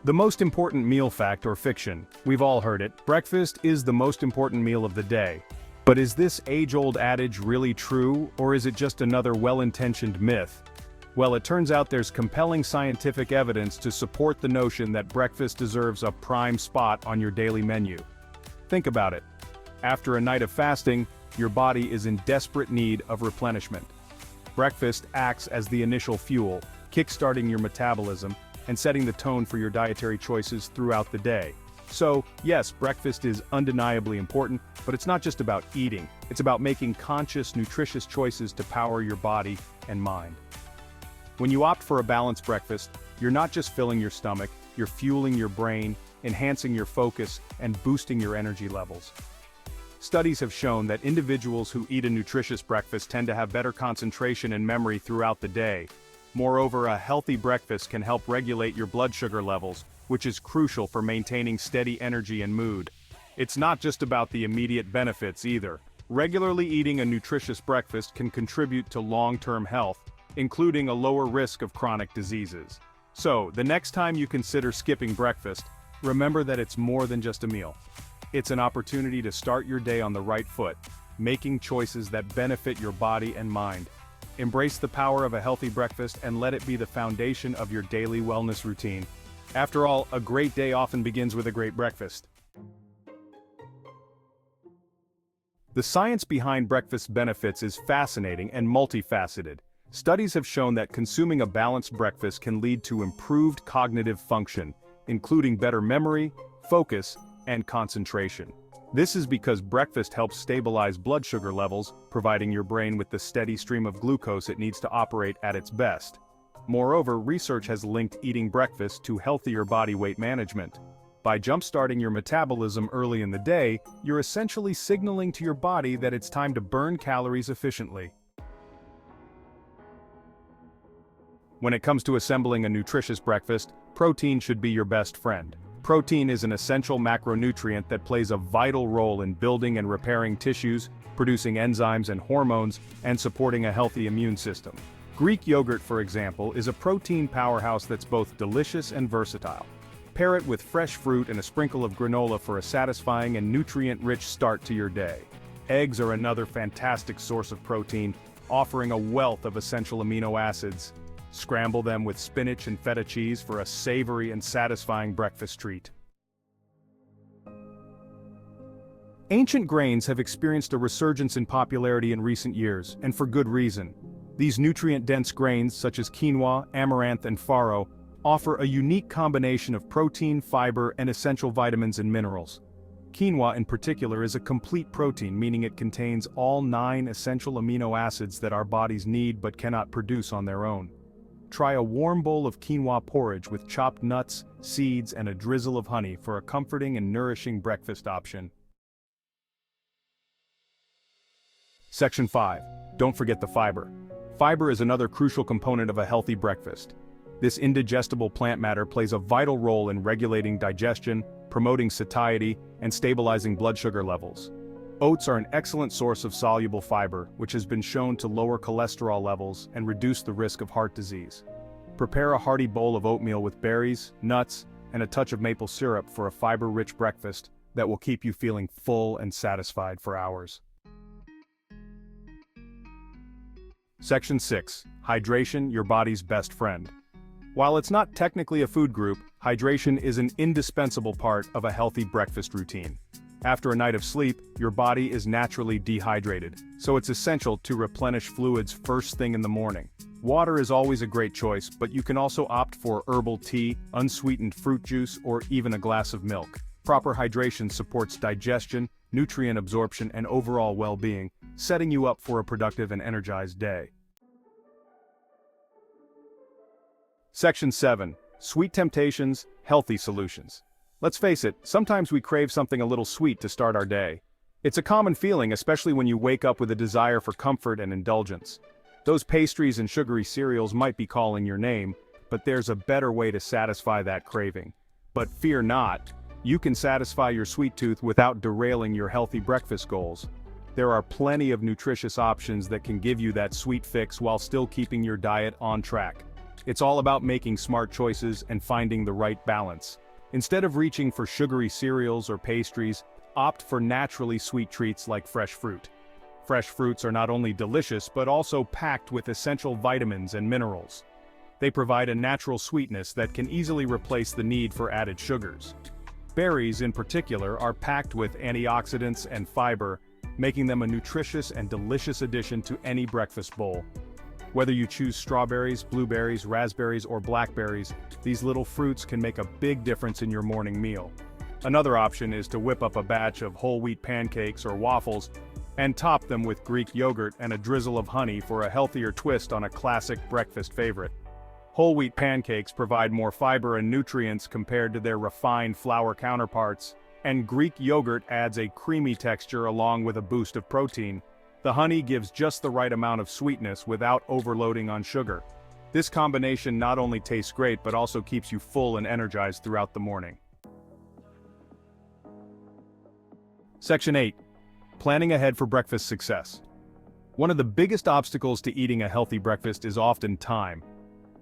The most important meal fact or fiction. We've all heard it. Breakfast is the most important meal of the day. But is this age-old adage really true, or is it just another well-intentioned myth? Well, it turns out there's compelling scientific evidence to support the notion that breakfast deserves a prime spot on your daily menu. Think about it. After a night of fasting, your body is in desperate need of replenishment. Breakfast acts as the initial fuel, kickstarting your metabolism, and setting the tone for your dietary choices throughout the day. So, yes, breakfast is undeniably important, but it's not just about eating. It's about making conscious, nutritious choices to power your body and mind. When you opt for a balanced breakfast, you're not just filling your stomach, you're fueling your brain, enhancing your focus, and boosting your energy levels. Studies have shown that individuals who eat a nutritious breakfast tend to have better concentration and memory throughout the day. Moreover, a healthy breakfast can help regulate your blood sugar levels, which is crucial for maintaining steady energy and mood. It's not just about the immediate benefits either. Regularly eating a nutritious breakfast can contribute to long-term health, including a lower risk of chronic diseases. So, the next time you consider skipping breakfast, remember that it's more than just a meal. It's an opportunity to start your day on the right foot, making choices that benefit your body and mind. Embrace the power of a healthy breakfast and let it be the foundation of your daily wellness routine. After all, a great day often begins with a great breakfast. The science behind breakfast benefits is fascinating and multifaceted. Studies have shown that consuming a balanced breakfast can lead to improved cognitive function, including better memory, focus, and concentration. This is because breakfast helps stabilize blood sugar levels, providing your brain with the steady stream of glucose it needs to operate at its best. Moreover, research has linked eating breakfast to healthier body weight management. By jump-starting your metabolism early in the day, you're essentially signaling to your body that it's time to burn calories efficiently. When it comes to assembling a nutritious breakfast, protein should be your best friend. Protein is an essential macronutrient that plays a vital role in building and repairing tissues, producing enzymes and hormones, and supporting a healthy immune system. Greek yogurt, for example, is a protein powerhouse that's both delicious and versatile. Pair it with fresh fruit and a sprinkle of granola for a satisfying and nutrient-rich start to your day. Eggs are another fantastic source of protein, offering a wealth of essential amino acids. Scramble them with spinach and feta cheese for a savory and satisfying breakfast treat. Ancient grains have experienced a resurgence in popularity in recent years, and for good reason. These nutrient-dense grains, such as quinoa, amaranth, and farro, offer a unique combination of protein, fiber, and essential vitamins and minerals. Quinoa in particular is a complete protein, meaning it contains all 9 essential amino acids that our bodies need but cannot produce on their own. Try a warm bowl of quinoa porridge with chopped nuts, seeds, and a drizzle of honey for a comforting and nourishing breakfast option. Section 5. Don't forget the fiber. Fiber is another crucial component of a healthy breakfast. This indigestible plant matter plays a vital role in regulating digestion, promoting satiety, and stabilizing blood sugar levels. Oats are an excellent source of soluble fiber, which has been shown to lower cholesterol levels and reduce the risk of heart disease. Prepare a hearty bowl of oatmeal with berries, nuts, and a touch of maple syrup for a fiber-rich breakfast that will keep you feeling full and satisfied for hours. Section 6. Hydration, your body's best friend. While it's not technically a food group, hydration is an indispensable part of a healthy breakfast routine. After a night of sleep, your body is naturally dehydrated, so it's essential to replenish fluids first thing in the morning. Water is always a great choice, but you can also opt for herbal tea, unsweetened fruit juice, or even a glass of milk. Proper hydration supports digestion, nutrient absorption, and overall well-being, setting you up for a productive and energized day. Section 7. Sweet temptations, healthy solutions. Let's face it, sometimes we crave something a little sweet to start our day. It's a common feeling, especially when you wake up with a desire for comfort and indulgence. Those pastries and sugary cereals might be calling your name, but there's a better way to satisfy that craving. But fear not, you can satisfy your sweet tooth without derailing your healthy breakfast goals. There are plenty of nutritious options that can give you that sweet fix while still keeping your diet on track. It's all about making smart choices and finding the right balance. Instead of reaching for sugary cereals or pastries, opt for naturally sweet treats like fresh fruit. Fresh fruits are not only delicious but also packed with essential vitamins and minerals. They provide a natural sweetness that can easily replace the need for added sugars. Berries, in particular, are packed with antioxidants and fiber, making them a nutritious and delicious addition to any breakfast bowl. Whether you choose strawberries, blueberries, raspberries, or blackberries, these little fruits can make a big difference in your morning meal. Another option is to whip up a batch of whole wheat pancakes or waffles and top them with Greek yogurt and a drizzle of honey for a healthier twist on a classic breakfast favorite. Whole wheat pancakes provide more fiber and nutrients compared to their refined flour counterparts, and Greek yogurt adds a creamy texture along with a boost of protein. The honey gives just the right amount of sweetness without overloading on sugar. This combination not only tastes great but also keeps you full and energized throughout the morning. Section 8. Planning ahead for breakfast success. One of the biggest obstacles to eating a healthy breakfast is often time.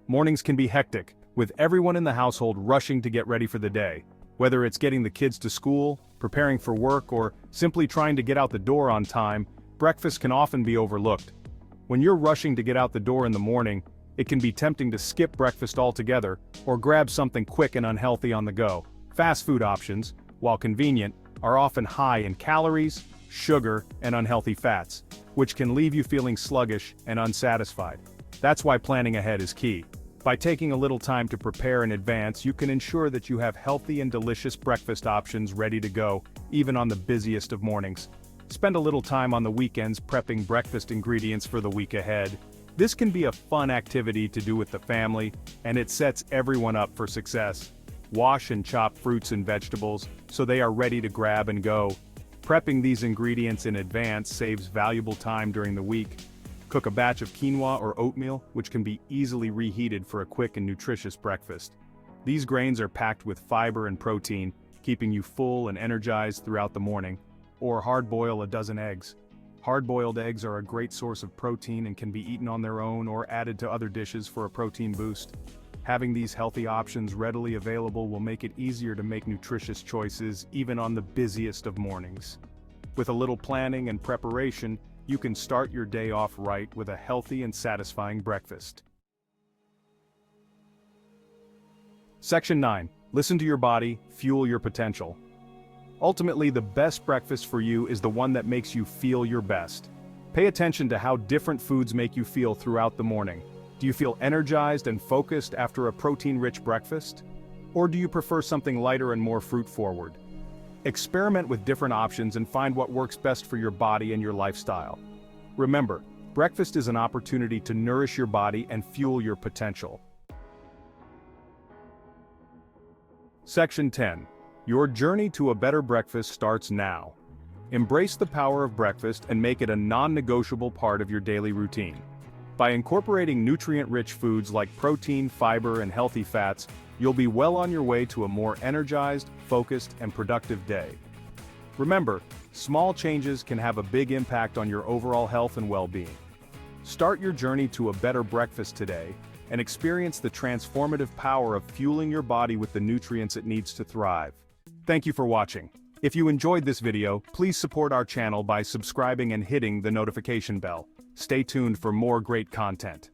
Mornings can be hectic, with everyone in the household rushing to get ready for the day. Whether it's getting the kids to school, preparing for work, or simply trying to get out the door on time, breakfast can often be overlooked. When you're rushing to get out the door in the morning, it can be tempting to skip breakfast altogether or grab something quick and unhealthy on the go. Fast food options, while convenient, are often high in calories, sugar, and unhealthy fats, which can leave you feeling sluggish and unsatisfied. That's why planning ahead is key. By taking a little time to prepare in advance, you can ensure that you have healthy and delicious breakfast options ready to go, even on the busiest of mornings. Spend a little time on the weekends prepping breakfast ingredients for the week ahead. This can be a fun activity to do with the family, and it sets everyone up for success. Wash and chop fruits and vegetables so they are ready to grab and go. Prepping these ingredients in advance saves valuable time during the week. Cook a batch of quinoa or oatmeal, which can be easily reheated for a quick and nutritious breakfast. These grains are packed with fiber and protein, keeping you full and energized throughout the morning. Or hard-boil a dozen eggs. Hard-boiled eggs are a great source of protein and can be eaten on their own or added to other dishes for a protein boost. Having these healthy options readily available will make it easier to make nutritious choices even on the busiest of mornings. With a little planning and preparation, you can start your day off right with a healthy and satisfying breakfast. Section 9. Listen to your body, fuel your potential. Ultimately, the best breakfast for you is the one that makes you feel your best. Pay attention to how different foods make you feel throughout the morning. Do you feel energized and focused after a protein-rich breakfast? Or do you prefer something lighter and more fruit-forward? Experiment with different options and find what works best for your body and your lifestyle. Remember, breakfast is an opportunity to nourish your body and fuel your potential. Section 10. Your journey to a better breakfast starts now. Embrace the power of breakfast and make it a non-negotiable part of your daily routine. By incorporating nutrient-rich foods like protein, fiber, and healthy fats, you'll be well on your way to a more energized, focused, and productive day. Remember, small changes can have a big impact on your overall health and well-being. Start your journey to a better breakfast today and experience the transformative power of fueling your body with the nutrients it needs to thrive. Thank you for watching. If you enjoyed this video, please support our channel by subscribing and hitting the notification bell. Stay tuned for more great content.